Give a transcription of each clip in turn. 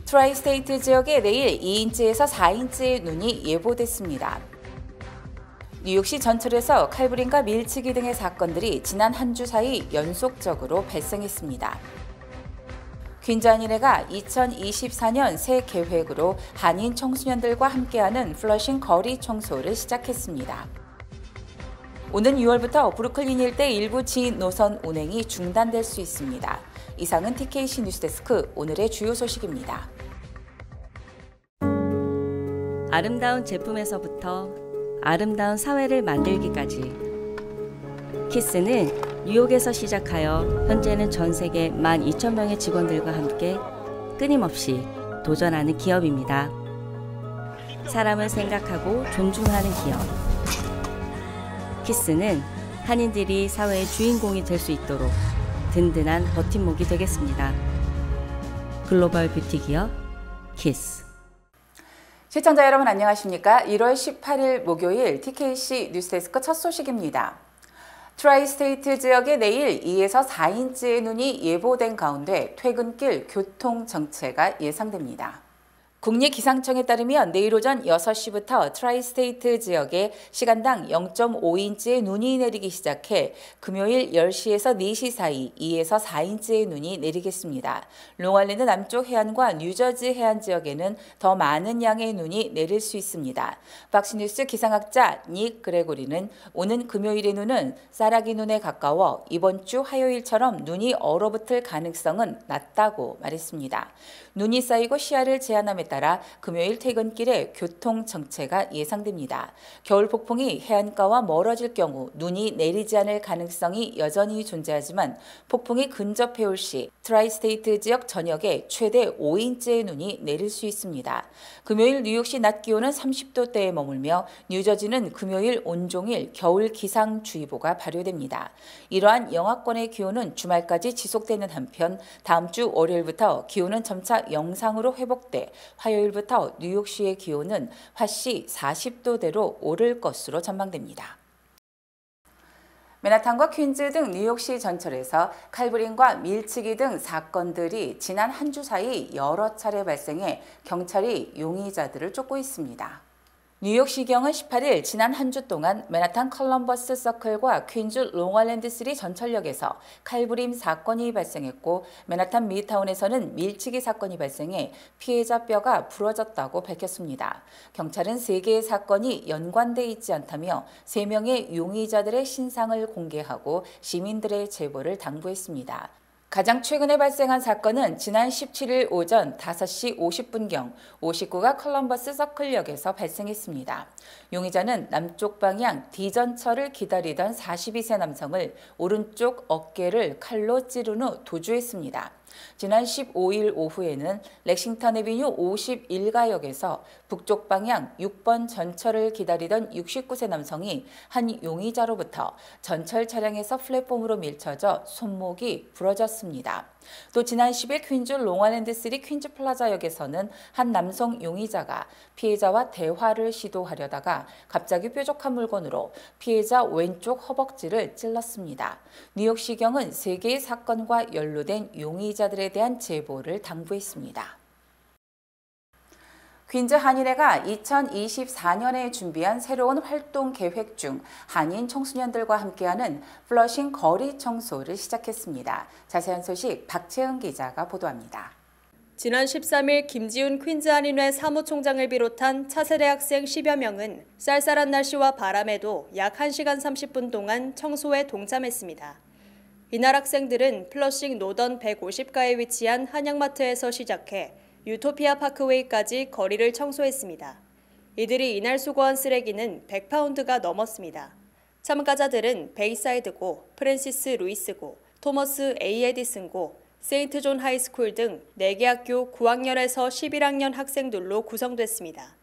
트라이스테이트 지역에 내일 2인치에서 4인치의 눈이 예보됐습니다. 뉴욕시 전철에서 칼부림과 밀치기 등의 사건들이 지난 한 주 사이 연속적으로 발생했습니다. 퀸즈 한인회가 2024년 새 계획으로 한인 청소년들과 함께하는 플러싱 거리 청소를 시작했습니다. 오는 6월부터 브루클린 일대 일부 지인 노선 운행이 중단될 수 있습니다. 이상은 TKC 뉴스데스크 오늘의 주요 소식입니다. 아름다운 제품에서부터 아름다운 사회를 만들기까지 키스는 뉴욕에서 시작하여 현재는 전 세계 12,000명의 직원들과 함께 끊임없이 도전하는 기업입니다. 사람을 생각하고 존중하는 기업. 키스는 한인들이 사회의 주인공이 될 수 있도록 든든한 버팀목이 되겠습니다. 글로벌 뷰티 기업 키스. 시청자 여러분 안녕하십니까? 1월 18일 목요일 TKC 뉴스데스크 첫 소식입니다. 트라이스테이트 지역에 내일 2에서 4인치의 눈이 예보된 가운데 퇴근길 교통 정체가 예상됩니다. 국립기상청에 따르면 내일 오전 6시부터 트라이스테이트 지역에 시간당 0.5인치의 눈이 내리기 시작해 금요일 10시에서 4시 사이 2에서 4인치의 눈이 내리겠습니다. 롱아일랜드 남쪽 해안과 뉴저지 해안 지역에는 더 많은 양의 눈이 내릴 수 있습니다. 박스뉴스 기상학자 닉 그레고리는 오는 금요일의 눈은 쌀아기 눈에 가까워 이번 주 화요일처럼 눈이 얼어붙을 가능성은 낮다고 말했습니다. 눈이 쌓이고 시야를 제한함에 따라 금요일 퇴근길에 교통 정체가 예상됩니다. 겨울 폭풍이 해안가와 멀어질 경우 눈이 내리지 않을 가능성이 여전히 존재하지만 폭풍이 근접해 올 시 트라이스테이트 지역 전역에 최대 5인치의 눈이 내릴 수 있습니다. 금요일 뉴욕시 낮 기온은 30도대에 머물며 뉴저지는 금요일 온종일 겨울 기상주의보가 발효됩니다. 이러한 영하권의 기온은 주말까지 지속되는 한편 다음 주 월요일부터 기온은 점차 영상으로 회복돼 화요일부터 뉴욕시의 기온은 화씨 40도대로 오를 것으로 전망됩니다. 맨하탄과 퀸즈 등 뉴욕시 전철에서 칼부림과 밀치기 등 사건들이 지난 한 주 사이 여러 차례 발생해 경찰이 용의자들을 쫓고 있습니다. 뉴욕시경은 18일 지난 한 주 동안 맨하탄 컬럼버스 서클과 퀸즈 롱아일랜드 3 전철역에서 칼부림 사건이 발생했고 맨하탄 미드타운에서는 밀치기 사건이 발생해 피해자 뼈가 부러졌다고 밝혔습니다. 경찰은 3개의 사건이 연관돼 있지 않다며 3명의 용의자들의 신상을 공개하고 시민들의 제보를 당부했습니다. 가장 최근에 발생한 사건은 지난 17일 오전 5시 50분경 59가 컬럼버스 서클역에서 발생했습니다. 용의자는 남쪽 방향 D전철을 기다리던 42세 남성을 오른쪽 어깨를 칼로 찌른 후 도주했습니다. 지난 15일 오후에는 렉싱턴 애비뉴 51가역에서 북쪽 방향 6번 전철을 기다리던 69세 남성이 한 용의자로부터 전철 차량에서 플랫폼으로 밀쳐져 손목이 부러졌습니다. 또 지난 10일 퀸즈 롱아일랜드 3 퀸즈 플라자역에서는 한 남성 용의자가 피해자와 대화를 시도하려다가 갑자기 뾰족한 물건으로 피해자 왼쪽 허벅지를 찔렀습니다. 뉴욕시경은 3개의 사건과 연루된 용의자들에 대한 제보를 당부했습니다. 퀸즈 한인회가 2024년에 준비한 새로운 활동 계획 중 한인 청소년들과 함께하는 플러싱 거리 청소를 시작했습니다. 자세한 소식 박채은 기자가 보도합니다. 지난 13일 김지훈 퀸즈 한인회 사무총장을 비롯한 차세대 학생 10여 명은 쌀쌀한 날씨와 바람에도 약 1시간 30분 동안 청소에 동참했습니다. 이날 학생들은 플러싱 노던 150가에 위치한 한양마트에서 시작해 유토피아 파크웨이까지 거리를 청소했습니다. 이들이 이날 수거한 쓰레기는 100파운드가 넘었습니다. 참가자들은 베이사이드고, 프랜시스 루이스고, 토머스 A 에디슨고, 세인트 존 하이스쿨 등 4개 학교 9학년에서 11학년 학생들로 구성됐습니다.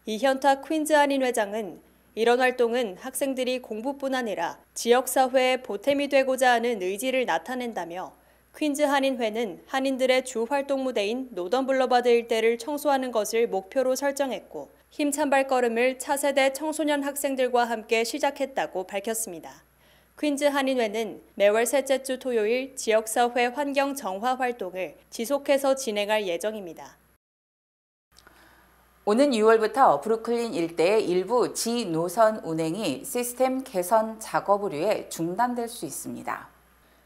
이현타 퀸즈 한인 회장은 이런 활동은 학생들이 공부뿐 아니라 지역사회의 보탬이 되고자 하는 의지를 나타낸다며 퀸즈 한인회는 한인들의 주 활동 무대인 노던 블러바드 일대를 청소하는 것을 목표로 설정했고 힘찬 발걸음을 차세대 청소년 학생들과 함께 시작했다고 밝혔습니다. 퀸즈 한인회는 매월 셋째 주 토요일 지역사회 환경 정화 활동을 지속해서 진행할 예정입니다. 오는 6월부터 브루클린 일대의 일부 지 노선 운행이 시스템 개선 작업을 위해 중단될 수 있습니다.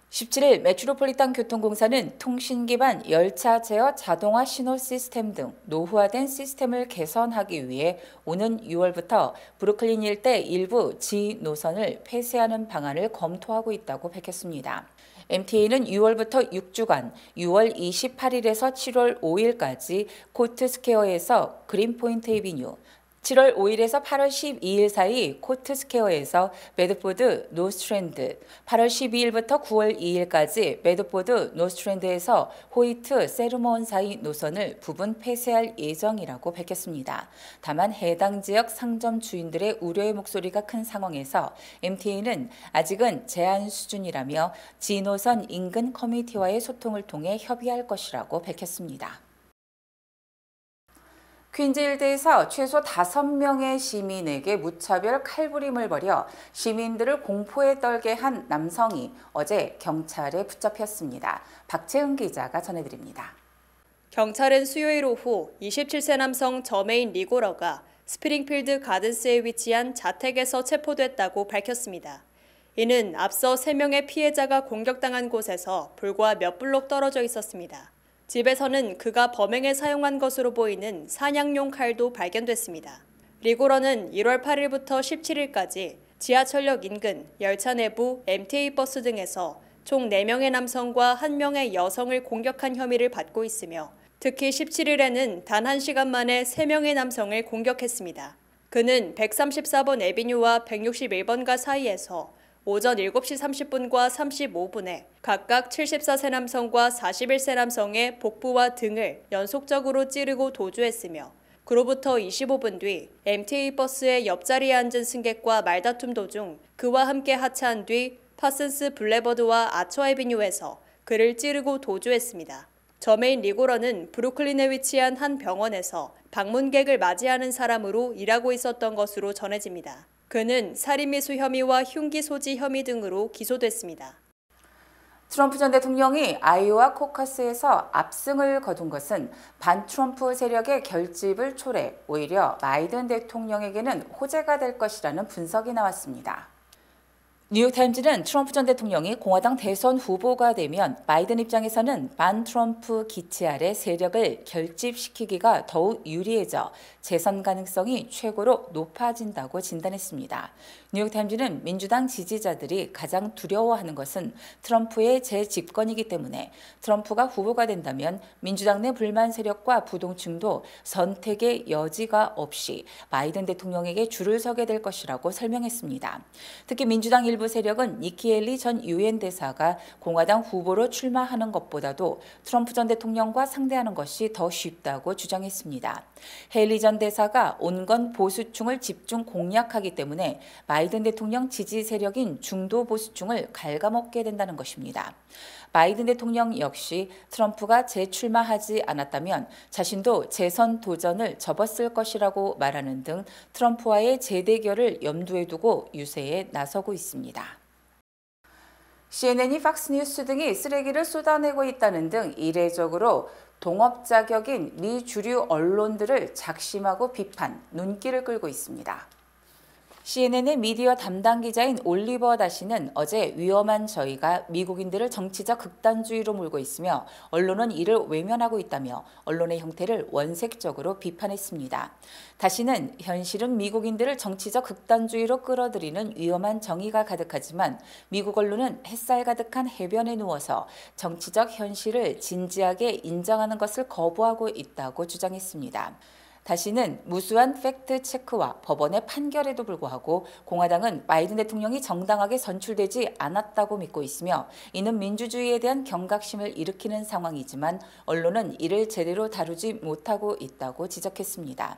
17일 메트로폴리탄 교통공사는 통신 기반 열차 제어 자동화 신호 시스템 등 노후화된 시스템을 개선하기 위해 오는 6월부터 브루클린 일대 일부 지 노선을 폐쇄하는 방안을 검토하고 있다고 밝혔습니다. MTA는 6월부터 6주간 6월 28일에서 7월 5일까지 코트스퀘어에서 그린포인트 에비뉴, 7월 5일에서 8월 12일 사이 코트스퀘어에서 매드포드 노스트랜드, 8월 12일부터 9월 2일까지 매드포드 노스트랜드에서 호이트 세르몬 사이 노선을 부분 폐쇄할 예정이라고 밝혔습니다. 다만 해당 지역 상점 주인들의 우려의 목소리가 큰 상황에서 MTA는 아직은 제한 수준이라며 지노선 인근 커뮤니티와의 소통을 통해 협의할 것이라고 밝혔습니다. 퀸즈 일대에서 최소 5명의 시민에게 무차별 칼부림을 벌여 시민들을 공포에 떨게 한 남성이 어제 경찰에 붙잡혔습니다. 박채은 기자가 전해드립니다. 경찰은 수요일 오후 27세 남성 저메인 리고러가 스프링필드 가든스에 위치한 자택에서 체포됐다고 밝혔습니다. 이는 앞서 3명의 피해자가 공격당한 곳에서 불과 몇 블록 떨어져 있었습니다. 집에서는 그가 범행에 사용한 것으로 보이는 사냥용 칼도 발견됐습니다. 리고러는 1월 8일부터 17일까지 지하철역 인근 열차 내부 MTA 버스 등에서 총 4명의 남성과 1명의 여성을 공격한 혐의를 받고 있으며 특히 17일에는 단 1시간 만에 3명의 남성을 공격했습니다. 그는 134번 에비뉴와 161번가 사이에서 오전 7시 30분과 35분에 각각 74세 남성과 41세 남성의 복부와 등을 연속적으로 찌르고 도주했으며 그로부터 25분 뒤 MTA 버스의 옆자리에 앉은 승객과 말다툼 도중 그와 함께 하차한 뒤 파슨스 블레버드와 아처 에비뉴에서 그를 찌르고 도주했습니다. 저메인 리고러는 브루클린에 위치한 한 병원에서 방문객을 맞이하는 사람으로 일하고 있었던 것으로 전해집니다. 그는 살인미수 혐의와 흉기 소지 혐의 등으로 기소됐습니다. 트럼프 전 대통령이 아이오와 코커스에서 압승을 거둔 것은 반트럼프 세력의 결집을 초래, 오히려 바이든 대통령에게는 호재가 될 것이라는 분석이 나왔습니다. 뉴욕타임즈는 트럼프 전 대통령이 공화당 대선 후보가 되면 바이든 입장에서는 반트럼프 기치 아래 세력을 결집시키기가 더욱 유리해져 재선 가능성이 최고로 높아진다고 진단했습니다. 뉴욕타임즈는 민주당 지지자들이 가장 두려워하는 것은 트럼프의 재집권이기 때문에 트럼프가 후보가 된다면 민주당 내 불만 세력과 부동층도 선택의 여지가 없이 바이든 대통령에게 줄을 서게 될 것이라고 설명했습니다. 특히 민주당 일부 세력은 니키 헬리 전 유엔 대사가 공화당 후보로 출마하는 것보다도 트럼프 전 대통령과 상대하는 것이 더 쉽다고 주장했습니다. 헬리 전 대사가 온건 보수층을 집중 공략하기 때문에 바이든 대통령 지지 세력인 중도 보수층을 갉아먹게 된다는 것입니다. 바이든 대통령 역시 트럼프가 재출마하지 않았다면 자신도 재선 도전을 접었을 것이라고 말하는 등 트럼프와의 재대결을 염두에 두고 유세에 나서고 있습니다. CNN이 팍스뉴스 등이 쓰레기를 쏟아내고 있다는 등 이례적으로 동업 자격인 미 주류 언론들을 작심하고 비판, 눈길을 끌고 있습니다. CNN의 미디어 담당 기자인 올리버 다시는 어제 위험한 저희가 미국인들을 정치적 극단주의로 몰고 있으며 언론은 이를 외면하고 있다며 언론의 형태를 원색적으로 비판했습니다. 다시는 현실은 미국인들을 정치적 극단주의로 끌어들이는 위험한 정의가 가득하지만 미국 언론은 햇살 가득한 해변에 누워서 정치적 현실을 진지하게 인정하는 것을 거부하고 있다고 주장했습니다. 다시는 무수한 팩트 체크와 법원의 판결에도 불구하고 공화당은 바이든 대통령이 정당하게 선출되지 않았다고 믿고 있으며 이는 민주주의에 대한 경각심을 일으키는 상황이지만 언론은 이를 제대로 다루지 못하고 있다고 지적했습니다.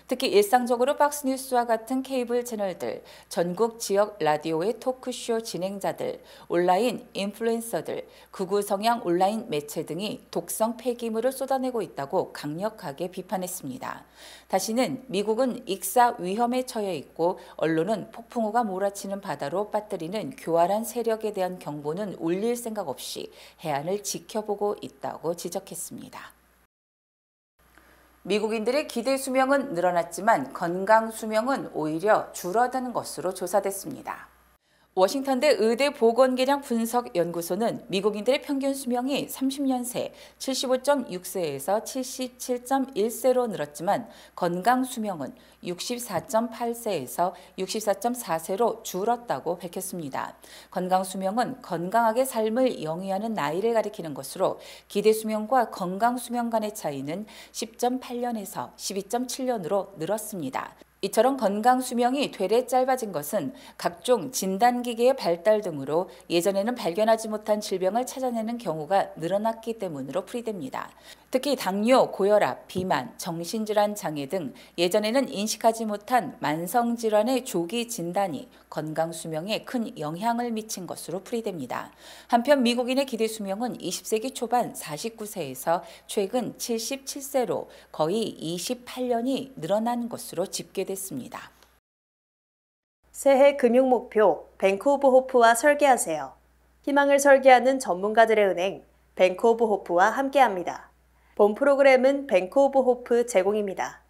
특히 일상적으로 팍스뉴스와 같은 케이블 채널들, 전국 지역 라디오의 토크쇼 진행자들, 온라인 인플루엔서들, 극우 성향 온라인 매체 등이 독성 폐기물을 쏟아내고 있다고 강력하게 비판했습니다. 다시는 미국은 익사 위험에 처해 있고 언론은 폭풍우가 몰아치는 바다로 빠뜨리는 교활한 세력에 대한 경보는 울릴 생각 없이 해안을 지켜보고 있다고 지적했습니다. 미국인들의 기대 수명은 늘어났지만 건강 수명은 오히려 줄어드는 것으로 조사됐습니다. 워싱턴대 의대 보건계량 분석 연구소는 미국인들의 평균 수명이 30년 새 75.6세에서 77.1세로 늘었지만 건강 수명은 64.8세에서 64.4세로 줄었다고 밝혔습니다. 건강 수명은 건강하게 삶을 영위하는 나이를 가리키는 것으로 기대 수명과 건강 수명 간의 차이는 10.8년에서 12.7년으로 늘었습니다. 이처럼 건강 수명이 되레 짧아진 것은 각종 진단기기의 발달 등으로 예전에는 발견하지 못한 질병을 찾아내는 경우가 늘어났기 때문으로 풀이됩니다. 특히 당뇨, 고혈압, 비만, 정신질환 장애 등 예전에는 인식하지 못한 만성질환의 조기 진단이 건강 수명에 큰 영향을 미친 것으로 풀이됩니다. 한편 미국인의 기대 수명은 20세기 초반 49세에서 최근 77세로 거의 28년이 늘어난 것으로 집계됐습니다. 새해 금융 목표 뱅크 오브 호프와 설계하세요. 희망을 설계하는 전문가들의 은행 뱅크 오브 호프와 함께합니다. 본 프로그램은 뱅크 오브 호프 제공입니다.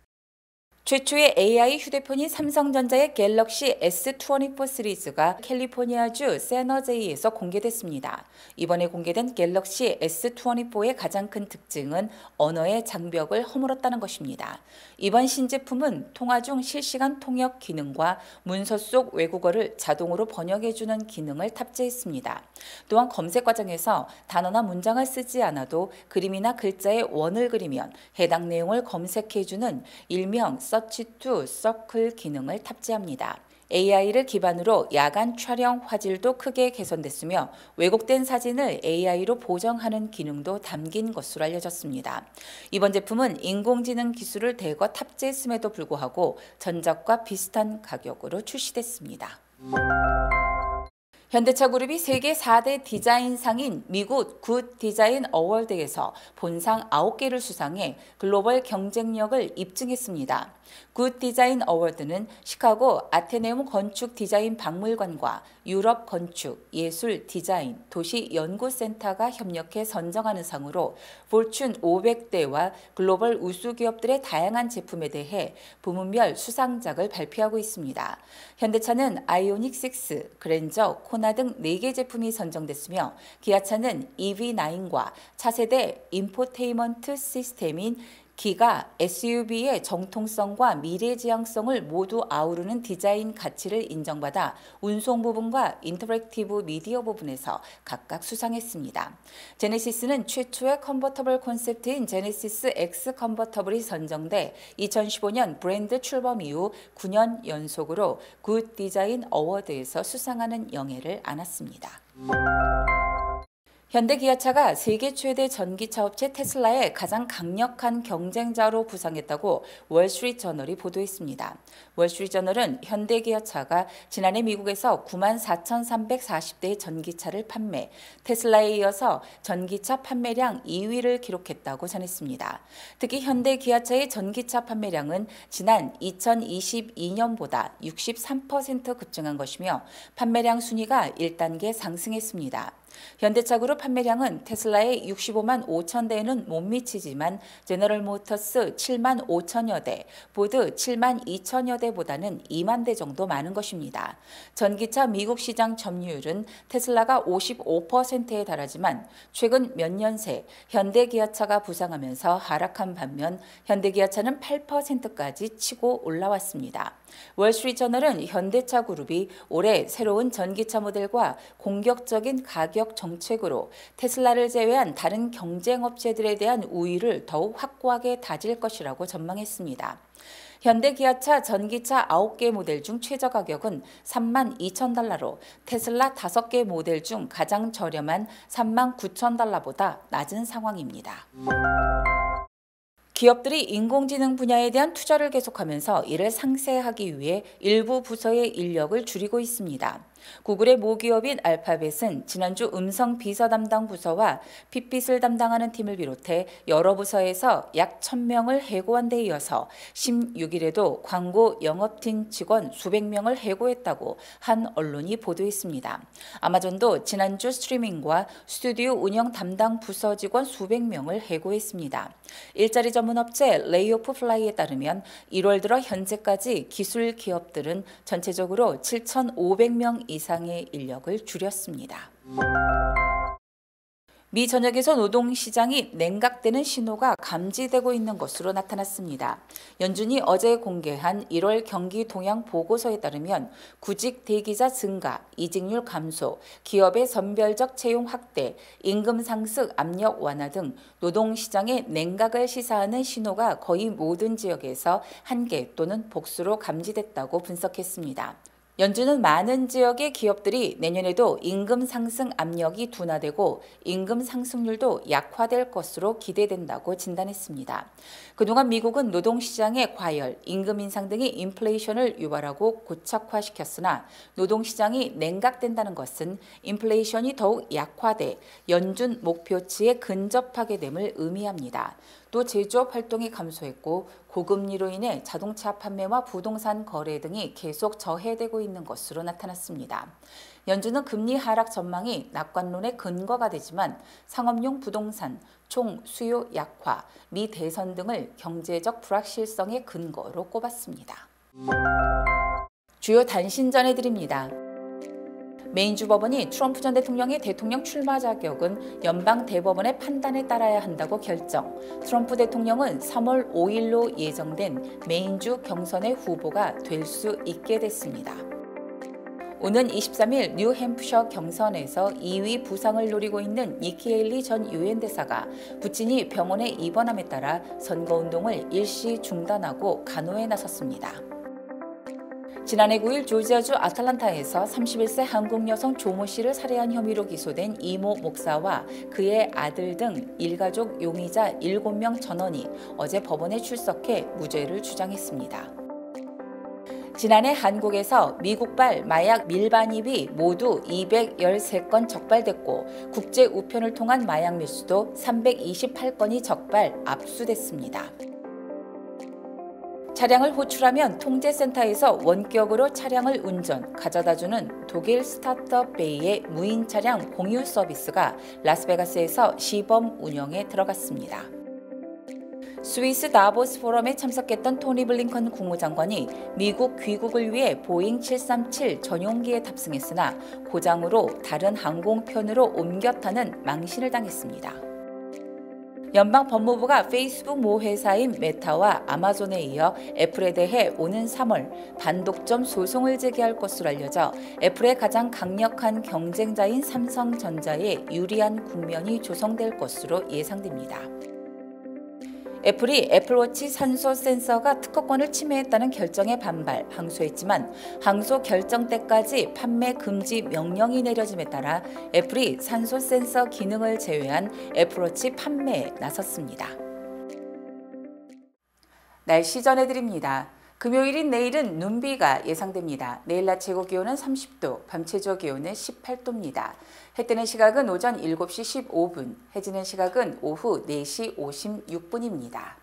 최초의 AI 휴대폰인 삼성전자의 갤럭시 S24 시리즈가 캘리포니아주 샌호제이에서 공개됐습니다. 이번에 공개된 갤럭시 S24의 가장 큰 특징은 언어의 장벽을 허물었다는 것입니다. 이번 신제품은 통화 중 실시간 통역 기능과 문서 속 외국어를 자동으로 번역해주는 기능을 탑재했습니다. 또한 검색 과정에서 단어나 문장을 쓰지 않아도 그림이나 글자의 원을 그리면 해당 내용을 검색해주는 일명 서치 투 서클 기능을 탑재합니다. AI를 기반으로 야간 촬영 화질도 크게 개선됐으며 왜곡된 사진을 AI로 보정하는 기능도 담긴 것으로 알려졌습니다. 이번 제품은 인공지능 기술을 대거 탑재했음에도 불구하고 전작과 비슷한 가격으로 출시됐습니다. 현대차 그룹이 세계 4대 디자인상인 미국 굿 디자인 어워드에서 본상 9개를 수상해 글로벌 경쟁력을 입증했습니다. 굿 디자인 어워드는 시카고 아테네움 건축 디자인 박물관과 유럽 건축, 예술, 디자인, 도시 연구센터가 협력해 선정하는 상으로 포춘 500대와 글로벌 우수 기업들의 다양한 제품에 대해 부문별 수상작을 발표하고 있습니다. 현대차는 아이오닉 6, 그랜저, 코나 등 4개 제품이 선정됐으며 기아차는 EV9과 차세대 인포테인먼트 시스템인 기가 SUV의 정통성과 미래지향성을 모두 아우르는 디자인 가치를 인정받아 운송 부분과 인터랙티브 미디어 부분에서 각각 수상했습니다. 제네시스는 최초의 컨버터블 콘셉트인 제네시스 X 컨버터블이 선정돼 2015년 브랜드 출범 이후 9년 연속으로 굿 디자인 어워드에서 수상하는 영예를 안았습니다. 현대기아차가 세계 최대 전기차 업체 테슬라의 가장 강력한 경쟁자로 부상했다고 월스트리트저널이 보도했습니다. 월스트리트저널은 현대기아차가 지난해 미국에서 94,340대의 전기차를 판매, 테슬라에 이어서 전기차 판매량 2위를 기록했다고 전했습니다. 특히 현대기아차의 전기차 판매량은 지난 2022년보다 63% 급증한 것이며 판매량 순위가 1단계 상승했습니다. 현대차 그룹 판매량은 테슬라의 65만 5천 대에는 못 미치지만 제너럴 모터스 7만 5천여 대, 보드 7만 2천여 대보다는 2만 대 정도 많은 것입니다. 전기차 미국 시장 점유율은 테슬라가 55%에 달하지만 최근 몇 년 새 현대기아차가 부상하면서 하락한 반면 현대기아차는 8%까지 치고 올라왔습니다. 월스트리트저널은 현대차 그룹이 올해 새로운 전기차 모델과 공격적인 가격 정책으로 테슬라를 제외한 다른 경쟁 업체들에 대한 우위를 더욱 확고하게 다질 것이라고 전망했습니다. 현대기아차 전기차 9개 모델 중 최저 가격은 3만 2천 달러로 테슬라 5개 모델 중 가장 저렴한 3만 9천 달러보다 낮은 상황입니다. 기업들이 인공지능 분야에 대한 투자를 계속하면서 이를 상쇄하기 위해 일부 부서의 인력을 줄이고 있습니다. 구글의 모기업인 알파벳은 지난주 음성 비서 담당 부서와 핏빛을 담당하는 팀을 비롯해 여러 부서에서 약 1,000명을 해고한 데 이어서 16일에도 광고 영업팀 직원 수백 명을 해고했다고 한 언론이 보도했습니다. 아마존도 지난주 스트리밍과 스튜디오 운영 담당 부서 직원 수백 명을 해고했습니다. 일자리 전문 업체 레이오프 플라이에 따르면 1월 들어 현재까지 기술 기업들은 전체적으로 7,500명 이상의 인력을 줄였습니다. 미 전역에서 노동시장이 냉각되는 신호가 감지되고 있는 것으로 나타났습니다. 연준이 어제 공개한 1월 경기 동향 보고서에 따르면 구직 대기자 증가, 이직률 감소, 기업의 선별적 채용 확대, 임금 상승 압력 완화 등 노동시장의 냉각을 시사하는 신호가 거의 모든 지역에서 한계 또는 복수로 감지됐다고 분석했습니다. 연준은 많은 지역의 기업들이 내년에도 임금 상승 압력이 둔화되고 임금 상승률도 약화될 것으로 기대된다고 진단했습니다. 그동안 미국은 노동시장의 과열, 임금 인상 등이 인플레이션을 유발하고 고착화시켰으나 노동시장이 냉각된다는 것은 인플레이션이 더욱 약화돼 연준 목표치에 근접하게 됨을 의미합니다. 또 제조업 활동이 감소했고 고금리로 인해 자동차 판매와 부동산 거래 등이 계속 저해되고 있는 것으로 나타났습니다. 연준은 금리 하락 전망이 낙관론의 근거가 되지만 상업용 부동산, 총 수요 약화, 미 대선 등을 경제적 불확실성의 근거로 꼽았습니다. 주요 단신 전해드립니다. 메인주 법원이 트럼프 전 대통령의 대통령 출마 자격은 연방 대법원의 판단에 따라야 한다고 결정. 트럼프 대통령은 3월 5일로 예정된 메인주 경선의 후보가 될 수 있게 됐습니다. 오는 23일 뉴햄프셔 경선에서 2위 부상을 노리고 있는 니키 헤일리 전 유엔 대사가 부친이 병원에 입원함에 따라 선거운동을 일시 중단하고 간호에 나섰습니다. 지난해 9일 조지아주 아틀란타에서 31세 한국 여성 조모 씨를 살해한 혐의로 기소된 이모 목사와 그의 아들 등 일가족 용의자 7명 전원이 어제 법원에 출석해 무죄를 주장했습니다. 지난해 한국에서 미국발 마약 밀반입이 모두 213건 적발됐고 국제 우편을 통한 마약 밀수도 328건이 적발, 압수됐습니다. 차량을 호출하면 통제센터에서 원격으로 차량을 운전, 가져다주는 독일 스타트업 베이의 무인 차량 공유 서비스가 라스베가스에서 시범 운영에 들어갔습니다. 스위스 다보스 포럼에 참석했던 토니 블링컨 국무장관이 미국 귀국을 위해 보잉 737 전용기에 탑승했으나 고장으로 다른 항공편으로 옮겨 타는 망신을 당했습니다. 연방법무부가 페이스북 모 회사인 메타와 아마존에 이어 애플에 대해 오는 3월 반독점 소송을 제기할 것으로 알려져 애플의 가장 강력한 경쟁자인 삼성전자에 유리한 국면이 조성될 것으로 예상됩니다. 애플이 애플워치 산소 센서가 특허권을 침해했다는 결정에 반발, 항소했지만 항소 결정 때까지 판매 금지 명령이 내려짐에 따라 애플이 산소 센서 기능을 제외한 애플워치 판매에 나섰습니다. 날씨 전해드립니다. 금요일인 내일은 눈비가 예상됩니다. 내일 낮 최고 기온은 30도, 밤 최저 기온은 18도입니다. 해 뜨는 시각은 오전 7시 15분, 해 지는 시각은 오후 4시 56분입니다.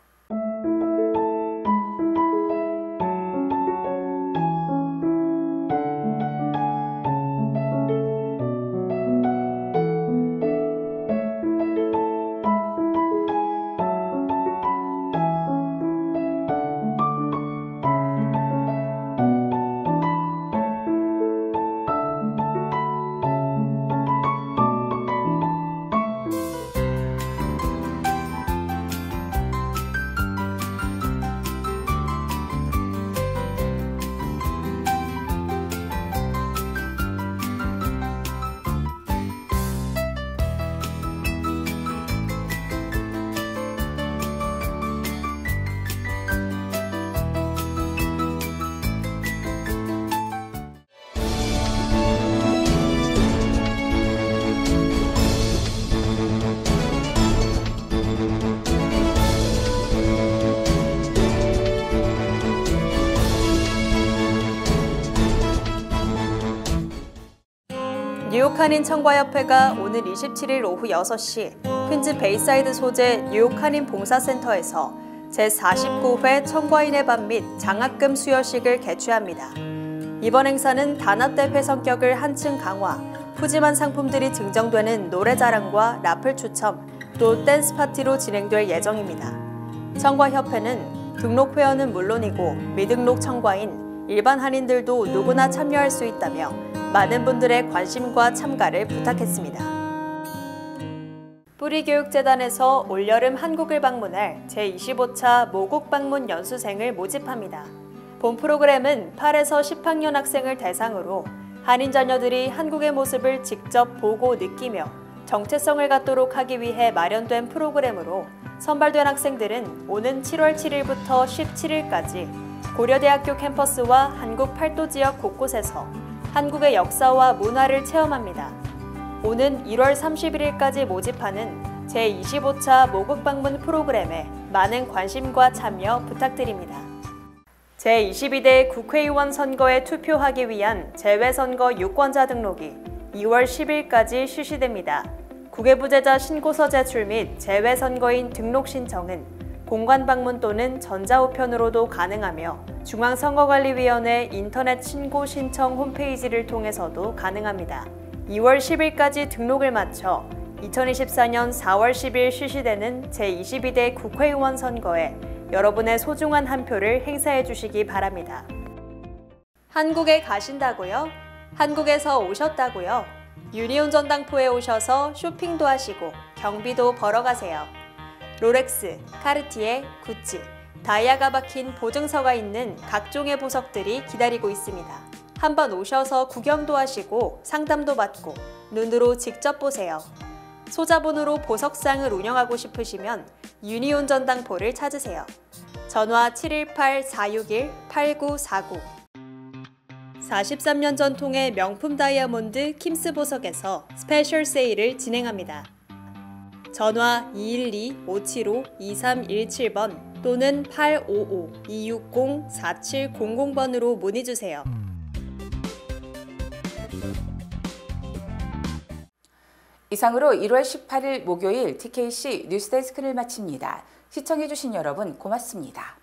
뉴욕 한인 청과협회가 오늘 27일 오후 6시 퀸즈 베이사이드 소재 뉴욕 한인 봉사센터에서 제49회 청과인의 밤 및 장학금 수여식을 개최합니다. 이번 행사는 단합대 회 성격을 한층 강화, 푸짐한 상품들이 증정되는 노래자랑과 라플 추첨, 또 댄스 파티로 진행될 예정입니다. 청과협회는 등록 회원은 물론이고 미등록 청과인 일반 한인들도 누구나 참여할 수 있다며 많은 분들의 관심과 참가를 부탁했습니다. 뿌리교육재단에서 올여름 한국을 방문할 제25차 모국 방문 연수생을 모집합니다. 본 프로그램은 8에서 10학년 학생을 대상으로 한인 자녀들이 한국의 모습을 직접 보고 느끼며 정체성을 갖도록 하기 위해 마련된 프로그램으로 선발된 학생들은 오는 7월 7일부터 17일까지 고려대학교 캠퍼스와 한국 팔도 지역 곳곳에서 한국의 역사와 문화를 체험합니다. 오는 1월 31일까지 모집하는 제25차 모국 방문 프로그램에 많은 관심과 참여 부탁드립니다. 제22대 국회의원 선거에 투표하기 위한 재외선거 유권자 등록이 2월 10일까지 실시됩니다. 국외부재자 신고서 제출 및 재외선거인 등록 신청은 공관 방문 또는 전자우편으로도 가능하며 중앙선거관리위원회 인터넷 신고 신청 홈페이지를 통해서도 가능합니다. 2월 10일까지 등록을 마쳐 2024년 4월 10일 실시되는 제22대 국회의원 선거에 여러분의 소중한 한 표를 행사해 주시기 바랍니다. 한국에 가신다고요? 한국에서 오셨다고요? 유니온 전당포에 오셔서 쇼핑도 하시고 경비도 벌어가세요. 롤렉스, 카르티에, 구찌, 다이아가 박힌 보증서가 있는 각종의 보석들이 기다리고 있습니다. 한번 오셔서 구경도 하시고 상담도 받고 눈으로 직접 보세요. 소자본으로 보석상을 운영하고 싶으시면 유니온 전당포를 찾으세요. 전화 718-461-8949 43년 전통의 명품 다이아몬드 킴스 보석에서 스페셜 세일을 진행합니다. 전화 212-575-2317번 또는 855-260-4700번으로 문의주세요. 이상으로 1월 18일 목요일 TKC 뉴스데스크를 마칩니다. 시청해주신 여러분 고맙습니다.